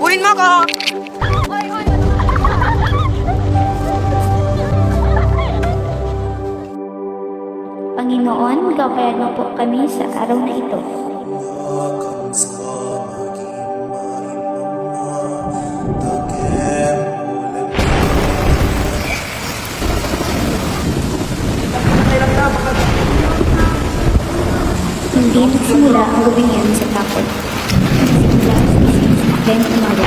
Habulin mo ako! Panginoon, gabayan mo po kami sa araw na ito. Hindi nagsimula ang gabing yan sa takot. Nagsimula sa isip sa akin umaga.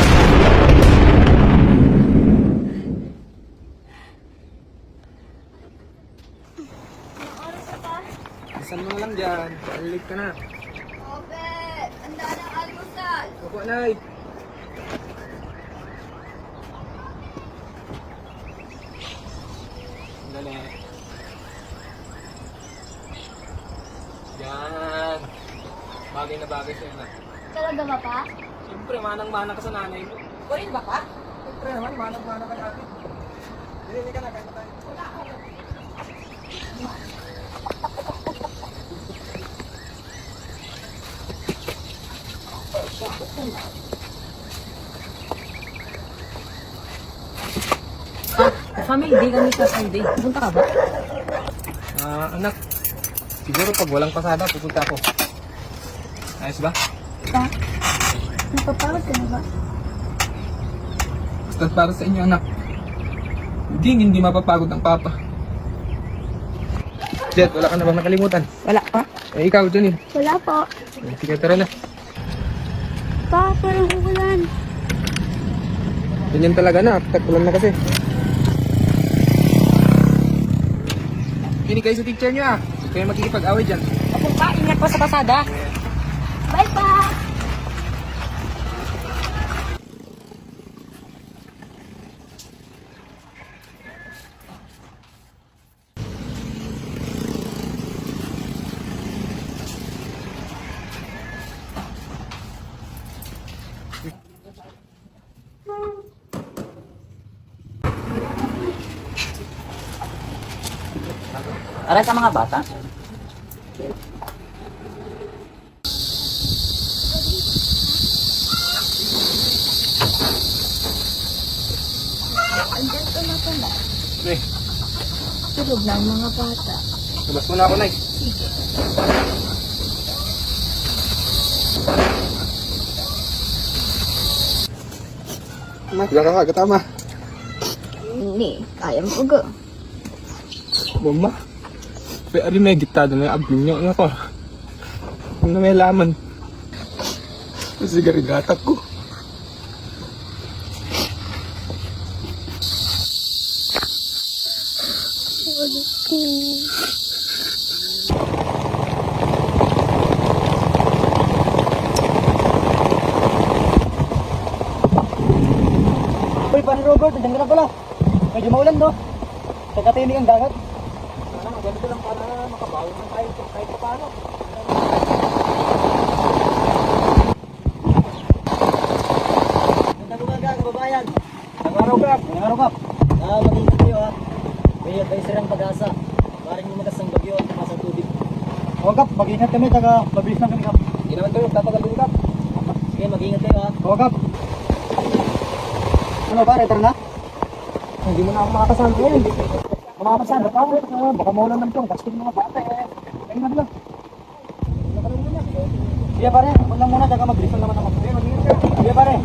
Isan mo na lang dyan. Late ka na. Obe, handa ng almusal. Opo, Nay. Dali. Yan. Bagay na bagay sa'yo na. Talaga ba pa? Siyempre, manang-mana ka sa nanay mo. Kunin ba ka? Siyempre naman, manang-mana ka natin. Dili ka na, kaya tayo. Family day kami sa Sunday. Punta ka ba? Anak. Siguro pag walang pasada, pupunta ako. Ayos ba? Pa? Napapagod ka na ba? Basta para sa inyo, anak. Hindi mapapagod ang papa. Jet, wala ka na bang nakalimutan? Wala pa. Eh, ikaw, Janine. Wala po. Sige, tara na. Pa, parang uulan. Ganyan talaga na, tag-ulan na kasi. Kinig kayo sa teacher nyo Kayo magkikipag-away dyan. Opo pa, ingat pa sa pasada. Bye, pa! Aray sa mga bata. Andyan ka na pala. Okay, Tulog na ang mga bata. labas muna ako, Nay. Diyan ka katama. Hindi, kaya mo ugo. Mama, pero may gitado na yung abling nyo. Ano ko? Ano may laman? Sigarigatak ko. Uy, paano Robert? Nandiyan ka na pala. Medyo maulan, no? Pagkatinig ang dagat. Ano, ganito lang para makabawi ng tayo kahit pa paano. Magandang umaga, kababayan. Nag-araw kap. Mag-ingat kayo, ha. May advisory ang pag-asa. Maring lumagas ng bagyo at tumas ang tubig. O, kap. Mag-ingat kami. Taga mabilis lang kami, kap. Hindi naman tayo magtatagal kap. Sige, mag-ingat kayo, ha. O, kap. Ano ba? Return na? Hindi mo na ako makakasama ngayon. Makakasama pa. Baka maulan ng tong. Kastig mga bata, eh. Ayun na lang. Sige, pare. Huwag lang muna. Taga mag-refill naman ako. Sige, mag-ingat kayo. Sige, pare.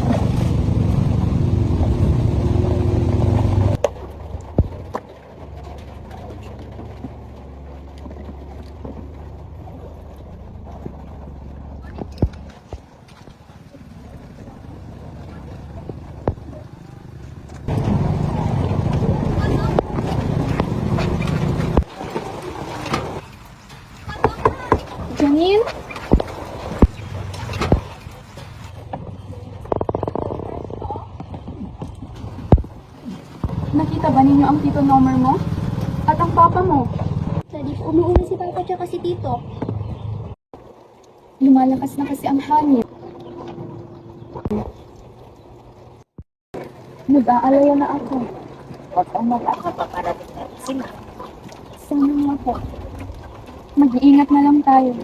Janine? Nakita ba ninyo ang Tito Nomer mo? At ang Papa mo? Daddy, umuuna si Papa tsaka si Tito. Lumalakas na kasi ang hangin. Nag-aalala na ako. Huwag kang mag-alala, paparating natin sila. Sana nga po. Mag-iingat na lang tayo.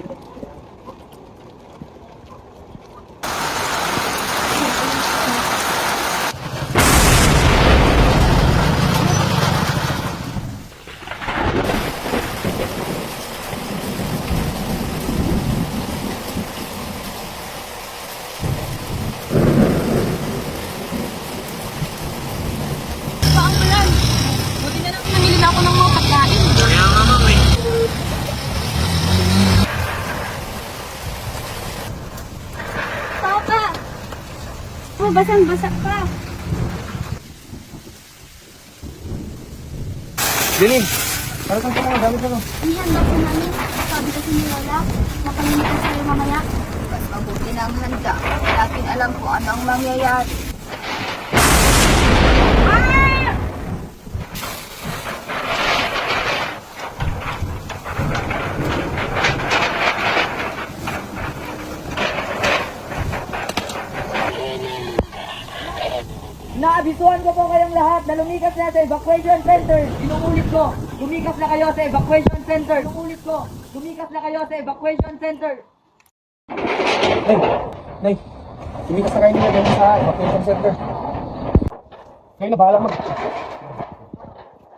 basang-basa pa. Jenny, para saan ka mga gamit ano? Ihanda po namin. Sabi kasi ni Lola, mapalimitan tayo mamaya. Mas mabuti na ang handa. Natin alam kung ano ang mangyayari. Naabisuhan ko po kayong lahat na lumikas na sa evacuation center. Inuulit ko, lumikas na kayo sa evacuation center. Inuulit ko, lumikas na kayo sa evacuation center. Nay, sumikas na kayo nila dyan sa evacuation center. Kayo na bahala mag.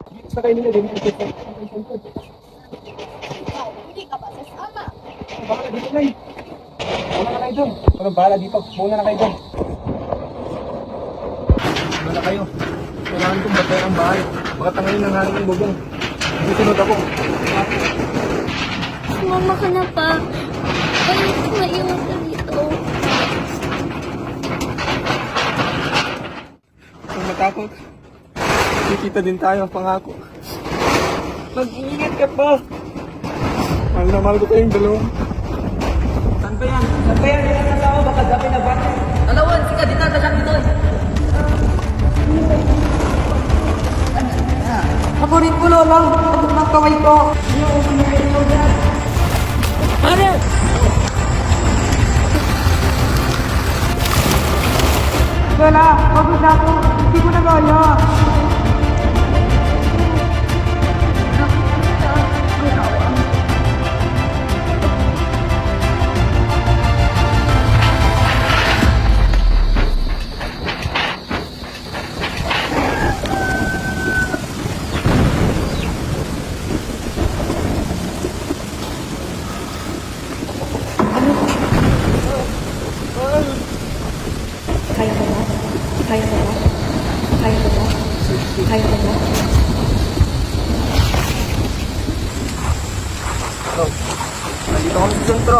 Sumikas na kayo nila dyan sa evacuation center. Hindi ka ba sasama? Bahala dito, Nay. Muna na kayo dyan. Pero bahala dito. Muna na kayo dyan. Muna na kayo. Kailangan kong batayan ang bahay. Baka tangayin ng hangin ng bubong. Susunod ako. Mama ka na pa. Ayun, maiwan ka dito. Kung matakot, kikita din tayo, pangako. Mag-iingat ka pa. Mahal na mahal ko kayong dalawa. Saan ba yan? Saan ba yan? Hindi na ako, baka gabi na ba? Talawan, sika, di tata siya dito. Ako rin po, Lola. Ako ng kaway ko. Pare! Lola, pagod na ako. Hindi ko na kaya. Kaya ko ba? Kaya ko ba? Kaya ko ba? Kaya ko ba? Nandito kami sa sentro.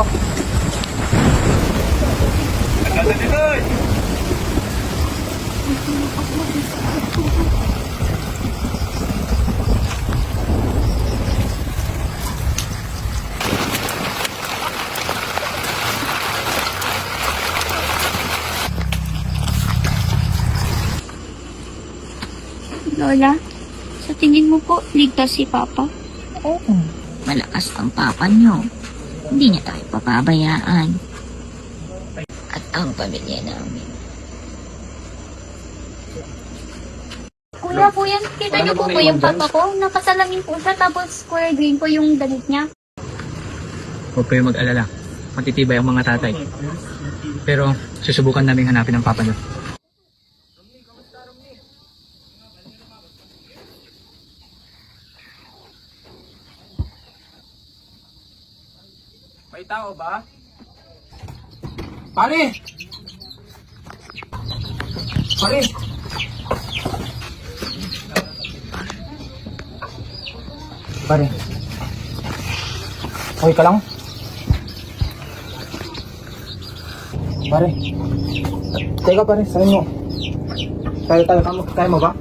Lola, sa tingin mo po, ligtas si Papa? Oo. Malakas ang papa niyo. Hindi niya tayo papabayaan. At ang pamilya namin. Kuya po yan, kita niyo po yung Papa ko. Nakasalamin po siya, tapos square green po yung damit niya. Huwag kayong mag-alala. Matitibay ang mga tatay. Pero susubukan namin hanapin ang papa niyo. May tao ba? Pare! Pare! Pare. Okay ka lang? Pare. Teka pare, saan mo? Kaya mo ba?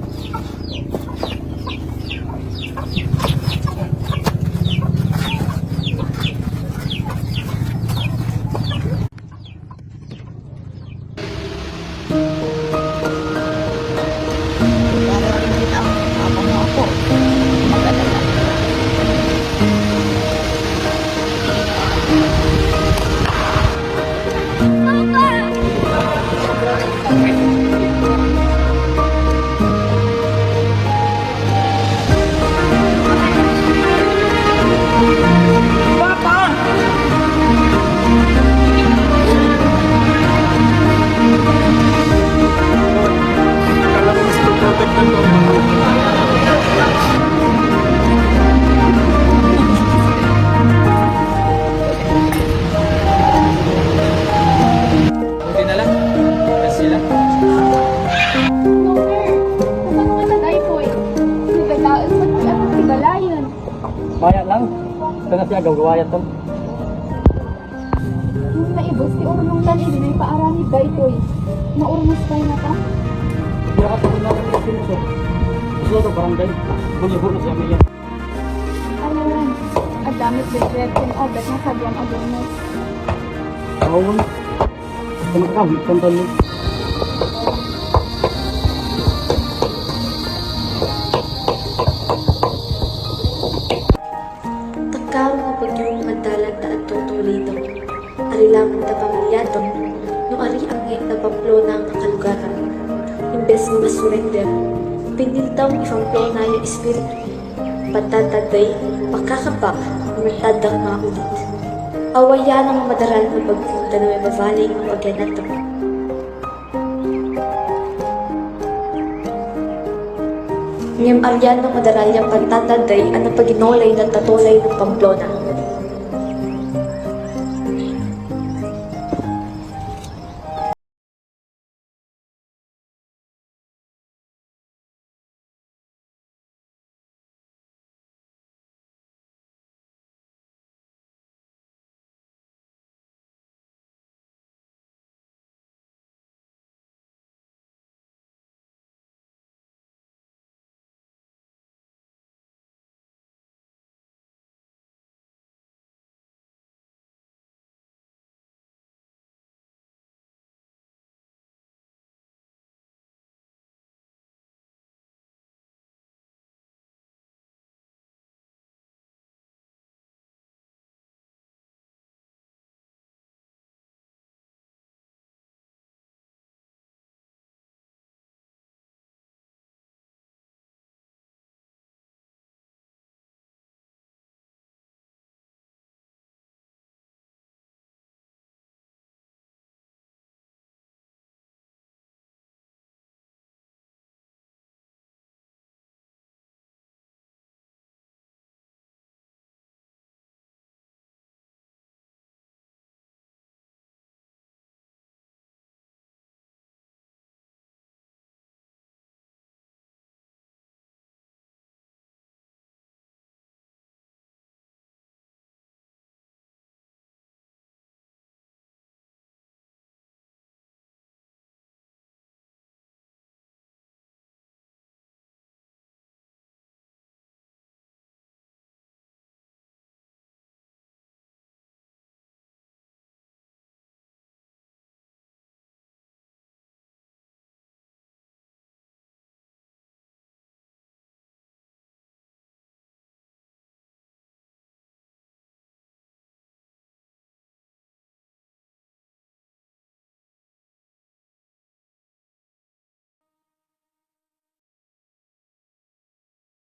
Akala ko mas protected ko. Buti na lang. Kasi lang. No, sir. Kasama nga sa Daipoy. Sigala yun. Maya lang. Ito na siya, gagawa yan to. Yung naiba Tapos iurong tani din ay paarani ba ito eh. Maurmos kayo na ta? Kaya ka sa mga pinso. Gusto ito barangay. Bunyabur na siya may yan. Alawan, ang damit bebek yung obat na sabihan adonos. Oo. Kumakawit kang tali. Takaw nga pagyong madalag na at tutuloy daw. Ari lamang na pamilyato, no ari ang na pamplona ang kalugaran. Imbes na masurrender, piniltaw ipamplo na yung espiritu. Patataday, pakakabak, matadang maulit. Awayan ang madaral na pagpunta na may mavalay ng pagyanatang. Ngem aryan ng madaral yung pantataday ang napaginolay ng tatulay ng Pamplona.